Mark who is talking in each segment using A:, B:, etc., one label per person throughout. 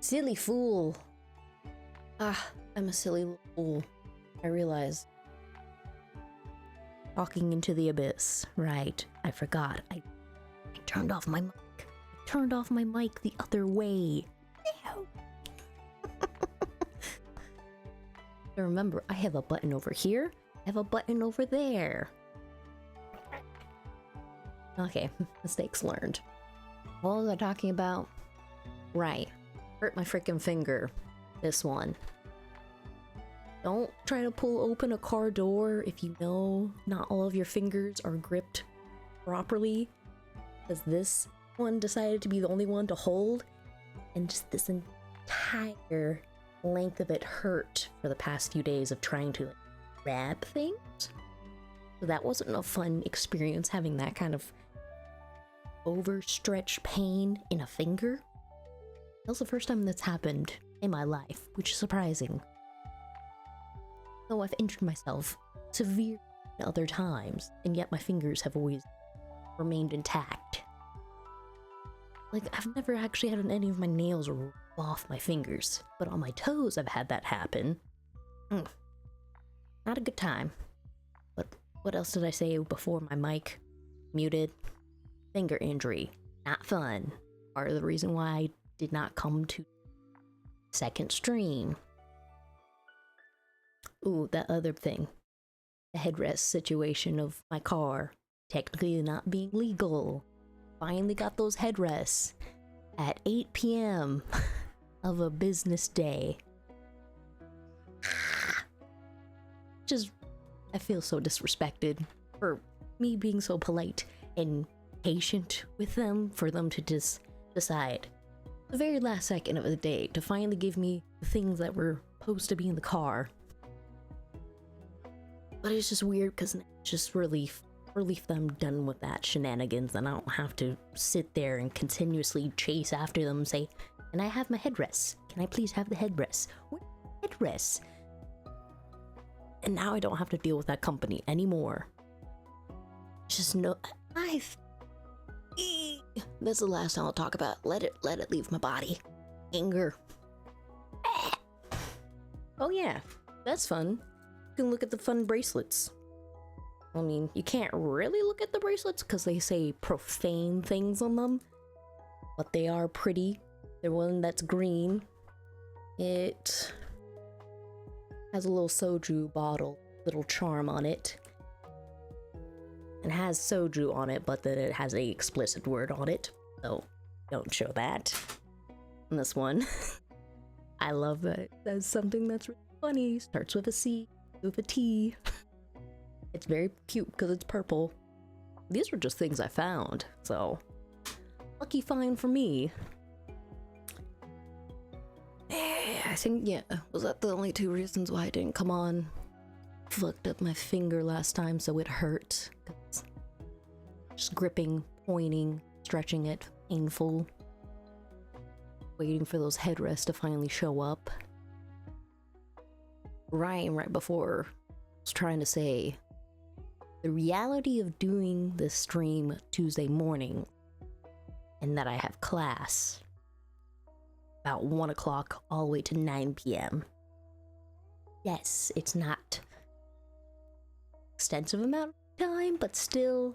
A: Silly fool. Ah, I'm a silly little fool. I realize. Talking into the abyss. Right, I forgot. I turned off my mic. I turned off my mic the other way. No. Remember, I have a button over here. I have a button over there. Okay, mistakes learned. What was I talking about? Right. Hurt my freaking finger. This one. Don't try to pull open a car door if you know not all of your fingers are gripped properly. Because this one decided to be the only one to hold. And just this entire length of it hurt for the past few days of trying to grab things. So that wasn't a fun experience, having that kind of overstretched pain in a finger. That was the first time that's happened in my life, which is surprising. Though I've injured myself severely other times, and yet my fingers have always remained intact. Like, I've never actually had any of my nails rip off my fingers, but on my toes I've had that happen. Not a good time. But what else did I say before my mic muted? Finger injury. Not fun. Part of the reason why I did not come to second stream. Ooh, that other thing. The headrest situation of my car technically not being legal. Finally got those headrests at 8 p.m. of a business day. Just, I feel so disrespected for me being so polite and patient with them, for them to just decide the very last second of the day to finally give me the things that were supposed to be in the car. But it's just weird because it's just relief that I'm done with that shenanigans, and I don't have to sit there and continuously chase after them and say, can I have my headrest? Can I please have the headrest? Where's the headrest? And now I don't have to deal with that company anymore. Just no, that's the last time I'll talk about. Let it leave my body. Anger. Oh yeah, that's fun. You can look at the fun bracelets. I mean, you can't really look at the bracelets because they say profane things on them, but they are pretty. The one that's green, it has a little soju bottle, little charm on it. It has soju on it, but then it has a explicit word on it, so don't show that. And this one, I love that it says something that's really funny. Starts with a C, with a T. It's very cute because it's purple. These were just things I found, so lucky find for me. I think, yeah, was that the only two reasons why I didn't come on? Fucked up my finger last time, so it hurt. Just gripping, pointing, stretching it, painful. Waiting for those headrests to finally show up. Right before I was trying to say, the reality of doing this stream Tuesday morning, and that I have class about 1 o'clock all the way to 9 p.m. Yes, it's not extensive amount of time, but still,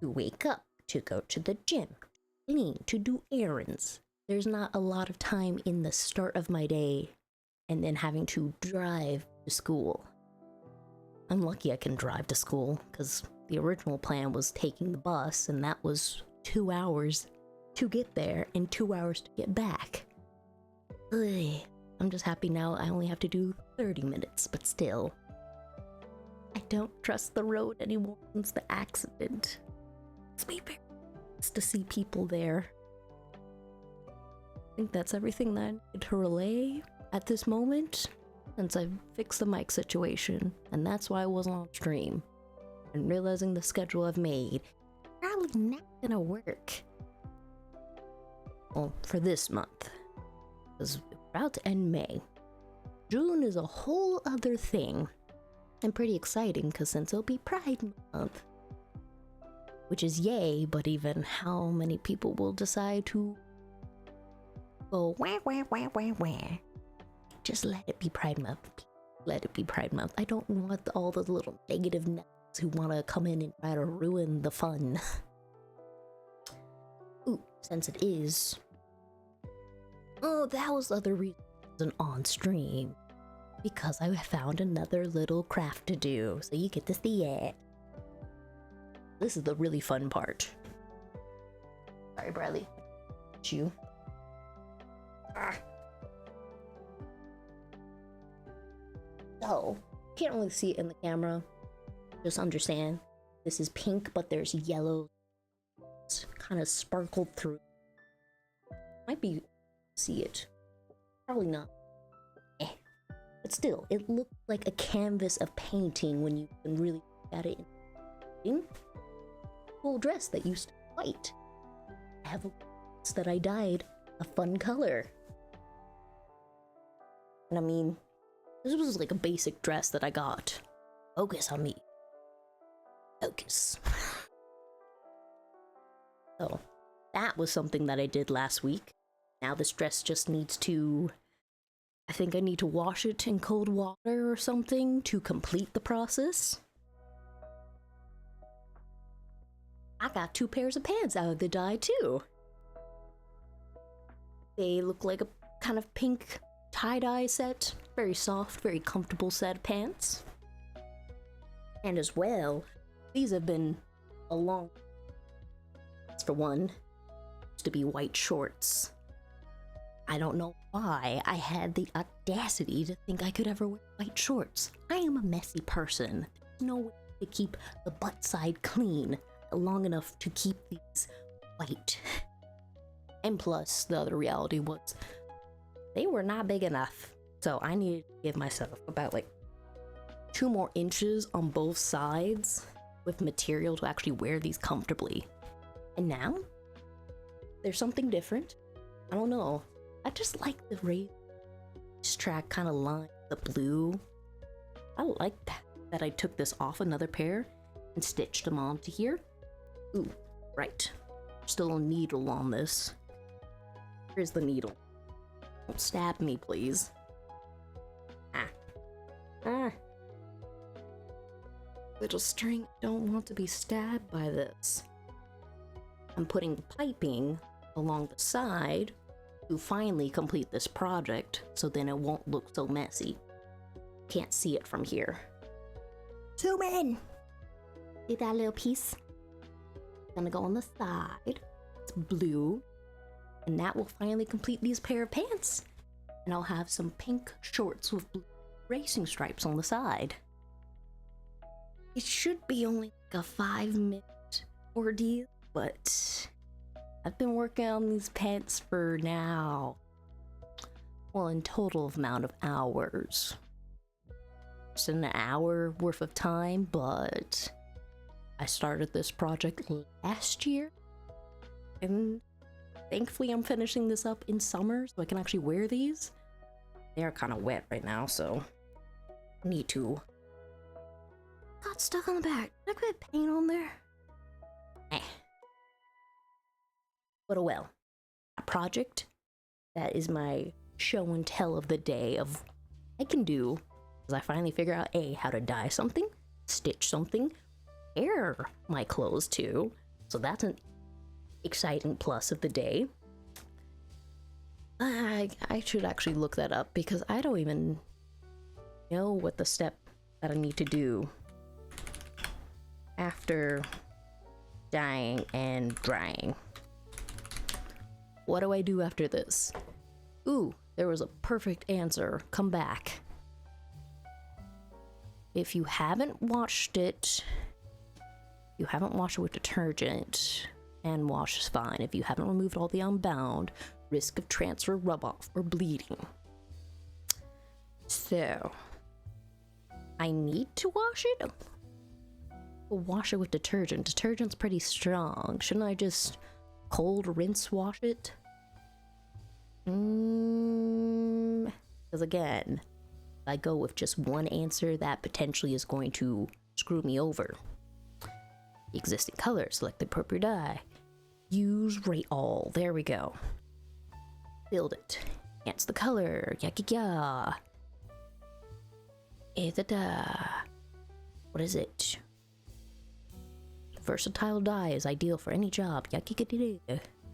A: to wake up, to go to the gym, to clean, to do errands. There's not a lot of time in the start of my day and then having to drive to school. I'm lucky I can drive to school because the original plan was taking the bus, and that was 2 hours to get there and 2 hours to get back. Ugh. I'm just happy now I only have to do 30 minutes, but still. I don't trust the road anymore since the accident. It's me very nice to see people there. I think that's everything that I need to relay at this moment, since I've fixed the mic situation, and that's why I wasn't on stream. And realizing the schedule I've made, probably not gonna work. Well, for this month. Because we're about to end May. June is a whole other thing. And pretty exciting, because since it'll be Pride Month. Which is yay, but even how many people will decide to go wah wah wah wah wah. Just let it be Pride Month. Let it be Pride Month. I don't want all the little negative nuts who want to come in and try to ruin the fun. Ooh, since it is. Oh, that was the other reason it wasn't on stream. Because I found another little craft to do, so you get to see it. This is the really fun part. Sorry, Bradley. You. Ah. So, can't really see it in the camera. Just understand, this is pink, but there's yellow. It's kind of sparkled through. Might be see it. Probably not. But still, it looked like a canvas of painting when you can really look at it in full dress that used to be white. I have a dress that I dyed a fun color. And I mean, this was like a basic dress that I got. Focus on me. Focus. So, that was something that I did last week. Now this dress just needs to... I think I need to wash it in cold water or something to complete the process. I got 2 pairs of pants out of the dye too. They look like a kind of pink tie-dye set. Very soft, very comfortable set of pants. And as well, these have been a long... For one, used to be white shorts. I don't know why I had the audacity to think I could ever wear white shorts. I am a messy person. There's no way to keep the butt side clean long enough to keep these white. And plus, the other reality was they were not big enough. So I needed to give myself about like 2 more inches on both sides with material to actually wear these comfortably. And now, there's something different. I don't know. I just like the racetrack kind of line, the blue. I like that I took this off another pair and stitched them onto here. Ooh, right. Still a needle on this. Here's the needle. Don't stab me, please. Ah. Little string, don't want to be stabbed by this. I'm putting piping along the side to finally complete this project, so then it won't look so messy. Can't see it from here. Zoom in! See that little piece? It's gonna go on the side. It's blue. And that will finally complete these pair of pants. And I'll have some pink shorts with blue racing stripes on the side. It should be only like a 5-minute ordeal, but I've been working on these pants for now, well, in total amount of hours. It's an hour worth of time, but I started this project last year, and thankfully I'm finishing this up in summer so I can actually wear these. They're kind of wet right now, so I need to. Got stuck on the back. Did I put paint on there? But oh well. A project that is my show and tell of the day of I can do is I finally figure out how to dye something, stitch something, wear my clothes too. So that's an exciting plus of the day. I should actually look that up because I don't even know what the step that I need to do after dyeing and drying. What do I do after this? Ooh, there was a perfect answer. Come back. If you haven't washed it with detergent, and wash is fine. If you haven't removed all the unbound, risk of transfer, rub off, or bleeding. So, I need to wash it? We'll wash it with detergent. Detergent's pretty strong. Shouldn't I just cold rinse wash it? Because again, if I go with just one answer, that potentially is going to screw me over. The existing color, select the appropriate dye. Use rate all. There we go. Build it. Enhance the color. Yeah. What is it? Versatile dye is ideal for any job.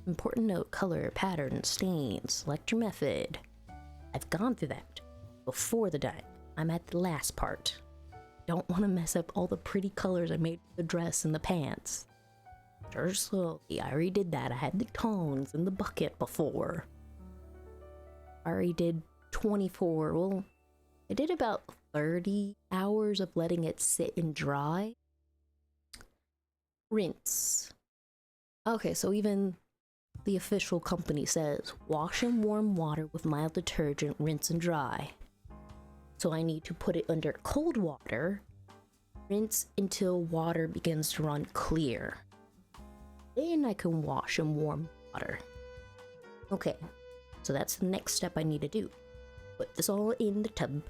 A: Important note, color, pattern, stain. Select your method. I've gone through that before the dye. I'm at the last part. Don't want to mess up all the pretty colors I made for the dress and the pants. Stir slowly. I already did that. I had the tongs in the bucket before. I already did 24. Well, I did about 30 hours of letting it sit and dry. Rinse. Okay, so even the official company says wash in warm water with mild detergent, rinse and dry. So I need to put it under cold water, rinse until water begins to run clear. Then I can wash in warm water. Okay, so that's the next step I need to do. Put this all in the tub,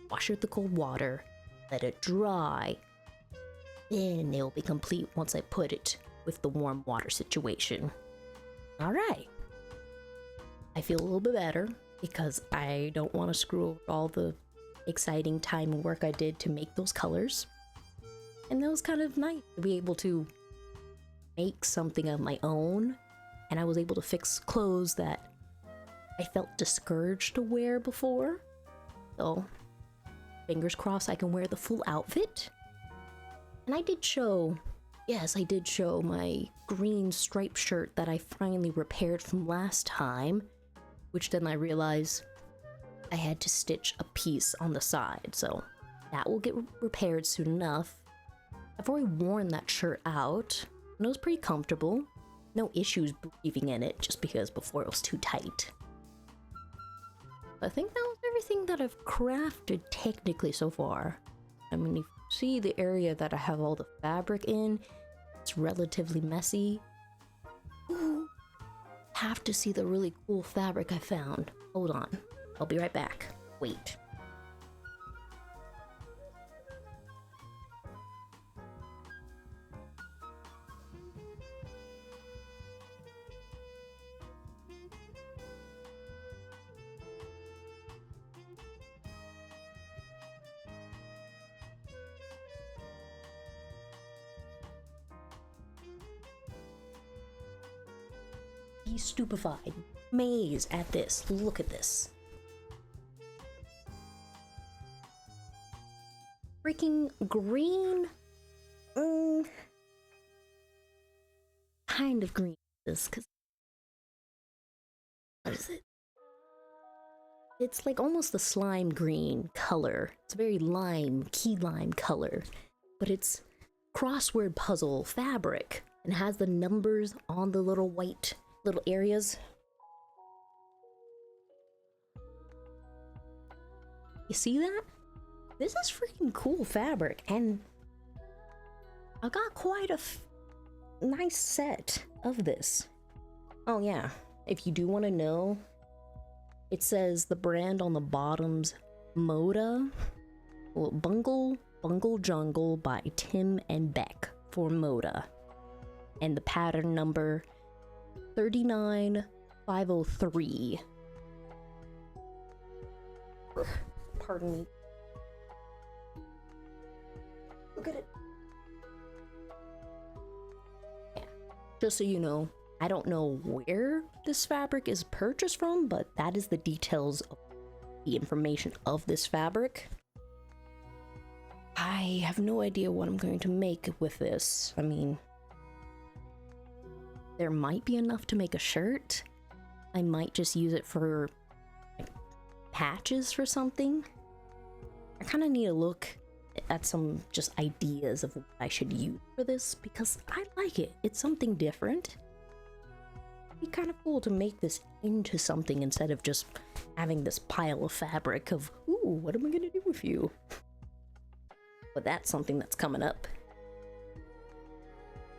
A: wash it with the cold water, let it dry. Then it'll be complete once I put it with the warm water situation. Alright. I feel a little bit better because I don't want to screw over all the exciting time and work I did to make those colors. And it was kind of nice to be able to make something of my own. And I was able to fix clothes that I felt discouraged to wear before. So, fingers crossed I can wear the full outfit. And I did show my green striped shirt that I finally repaired from last time, which then I realized I had to stitch a piece on the side, so that will get repaired soon enough. I've already worn that shirt out, and it was pretty comfortable. No issues breathing in it, just because before it was too tight. I think that was everything that I've crafted technically so far. I mean, if you see the area that I have all the fabric in, it's relatively messy. Ooh, have to see the really cool fabric I found. Hold on, I'll be right back. Wait. Be stupefied, amazed at this. Look at this. Freaking green. Kind of green. This, cause what is it? It's like almost the slime green color. It's a very key lime color, but it's crossword puzzle fabric and has the numbers on the little white little areas. You see that? This is freaking cool fabric, and I got quite a nice set of this. Oh yeah, if you do want to know, it says the brand on the bottom's Moda. Well, Bungle Jungle by Tim and Beck for Moda, and the pattern number 39503. Pardon me. Look at it. Yeah. Just so you know, I don't know where this fabric is purchased from, but that is the details of the information of this fabric. I have no idea what I'm going to make with this. I mean, there might be enough to make a shirt. I might just use it for like, patches for something. I kind of need to look at some just ideas of what I should use for this because I like it. It's something different. It'd be kind of cool to make this into something instead of just having this pile of fabric of, ooh, what am I gonna do with you? But that's something that's coming up.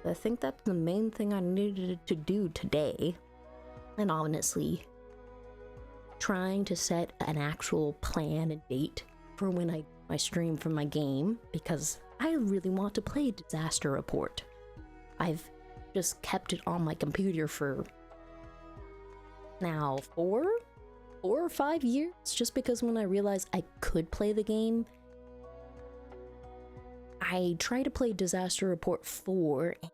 A: I think that's the main thing I needed to do today. And honestly, trying to set an actual plan and date for when I stream for my game, because I really want to play Disaster Report. I've just kept it on my computer for now 4 or 5 years, just because when I realized I could play the game, I tried to play Disaster Report 4, and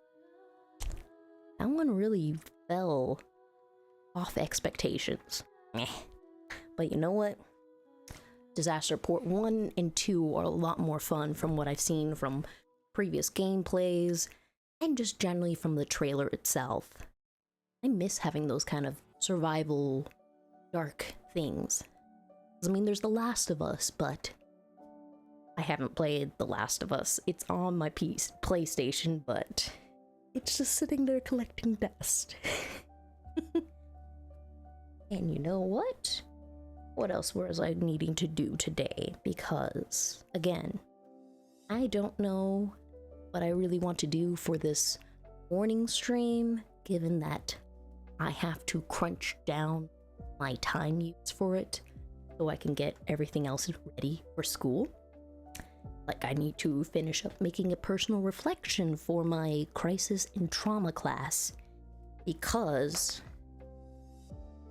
A: that one really fell off expectations. Meh. But you know what? Disaster Report 1 and 2 are a lot more fun from what I've seen from previous gameplays, and just generally from the trailer itself. I miss having those kind of survival, dark things. I mean, there's The Last of Us, but I haven't played The Last of Us. It's on my PlayStation, but it's just sitting there collecting dust. And you know what? What else was I needing to do today? Because, again, I don't know what I really want to do for this morning stream, given that I have to crunch down my time use for it so I can get everything else ready for school. Like, I need to finish up making a personal reflection for my crisis and trauma class, because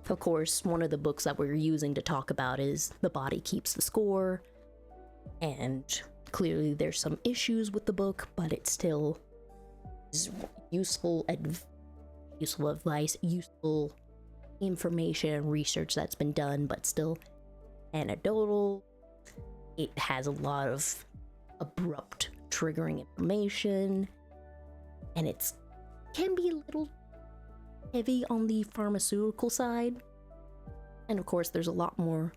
A: of course one of the books that we're using to talk about is The Body Keeps the Score, and clearly there's some issues with the book, but it still is useful advice, useful information and research that's been done, but still anecdotal. It has a lot of abrupt triggering information, and it can be a little heavy on the pharmaceutical side. And of course there's a lot more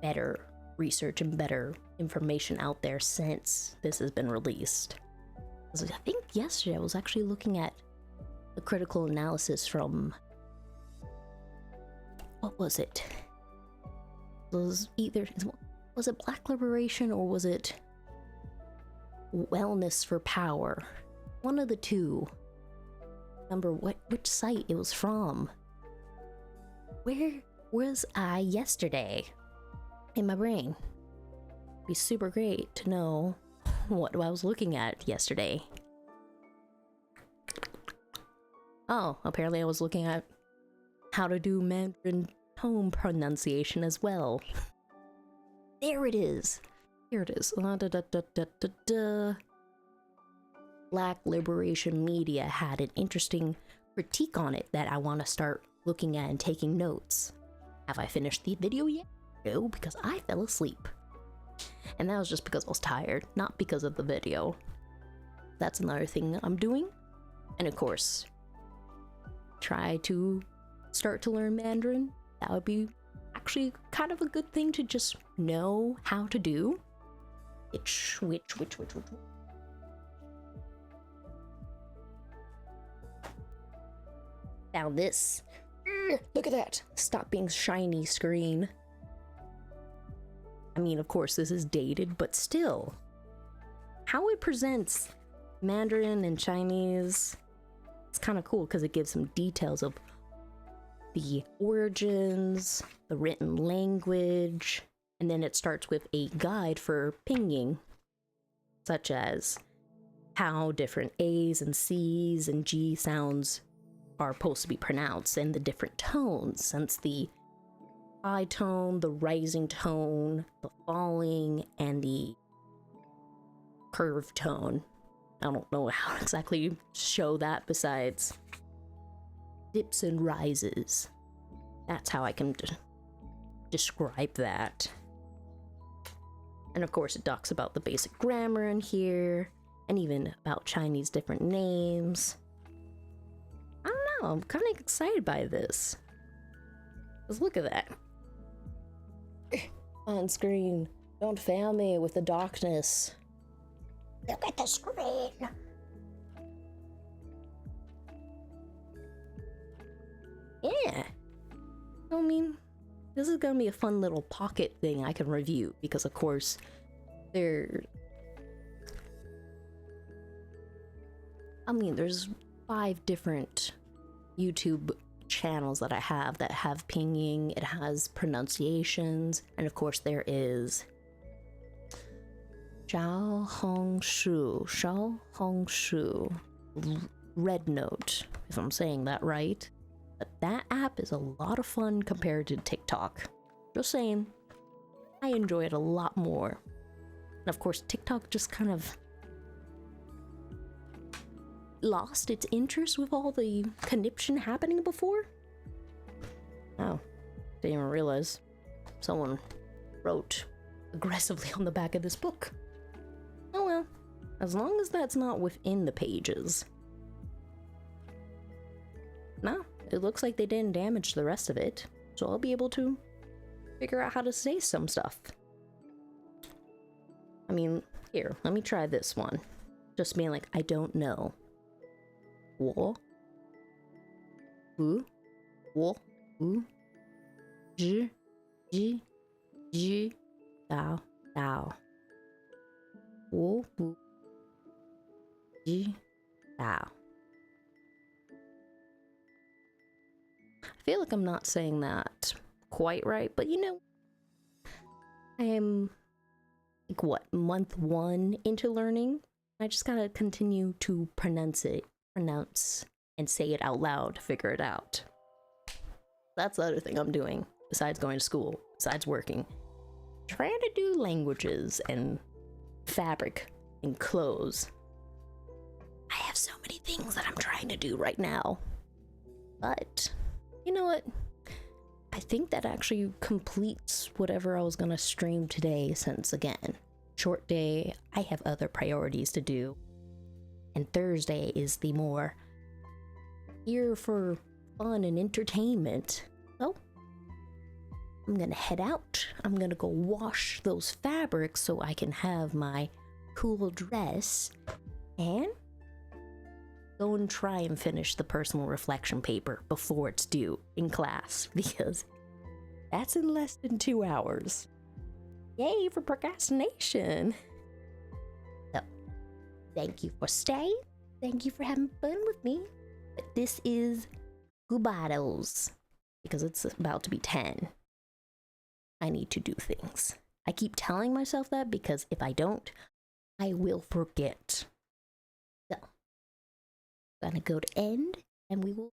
A: better research and better information out there since this has been released. I think yesterday I was actually looking at the critical analysis from, what was it? It was it Black Liberation or was it Wellness for Power? One of the two. Remember which site it was from. Where was I yesterday? In my brain. It'd be super great to know what I was looking at yesterday. Oh, apparently I was looking at how to do Mandarin tone pronunciation as well. There it is. Here it is. Black Liberation Media had an interesting critique on it that I want to start looking at and taking notes. Have I finished the video yet? No, because I fell asleep. And that was just because I was tired, not because of the video. That's another thing I'm doing. And of course, try to start to learn Mandarin. That would be actually kind of a good thing to just know how to do. Which. Found this. Look at that. Stop being shiny screen. I mean, of course, this is dated, but still. How it presents Mandarin and Chinese, it's kind of cool because it gives some details of the origins, the written language, and then it starts with a guide for pinging, such as how different A's and C's and G sounds are supposed to be pronounced, and the different tones, since the high tone, the rising tone, the falling, and the curved tone. I don't know how to exactly show that besides dips and rises. That's how I can describe that. And of course it talks about the basic grammar in here, and even about Chinese different names. I don't know, I'm kind of excited by this. Let's look at that. On screen, don't fail me with the darkness. Look at the screen. Yeah. I mean, this is gonna be a fun little pocket thing I can review, because of course, there's 5 different YouTube channels that I have that have pinging, it has pronunciations, and of course there is Xiaohongshu, Red Note, if I'm saying that right. But that app is a lot of fun compared to TikTok. Just saying, I enjoy it a lot more. And of course, TikTok just kind of lost its interest with all the conniption happening before. Oh, didn't even realize someone wrote aggressively on the back of this book. Oh well, as long as that's not within the pages. No, it looks like they didn't damage the rest of it, so I'll be able to figure out how to say some stuff. I mean, here, let me try this one. Just being like, I don't know. 我 不 我 不 知 知 知 道 道 我不 知 道. I feel like I'm not saying that quite right, but you know, I am like what, month 1 into learning. I just gotta continue to pronounce and say it out loud to figure it out. That's the other thing I'm doing besides going to school, besides working. Trying to do languages and fabric and clothes. I have so many things that I'm trying to do right now. But you know what? I think that actually completes whatever I was gonna stream today, since again, short day, I have other priorities to do. And Thursday is the more here for fun and entertainment. So I'm gonna head out. I'm gonna go wash those fabrics so I can have my cool dress and go and try and finish the personal reflection paper before it's due in class, because that's in less than 2 hours. Yay for procrastination. So, thank you for staying. Thank you for having fun with me. But this is Gubados, because it's about to be 10. I need to do things. I keep telling myself that because if I don't, I will forget. So, gonna go to end, and we will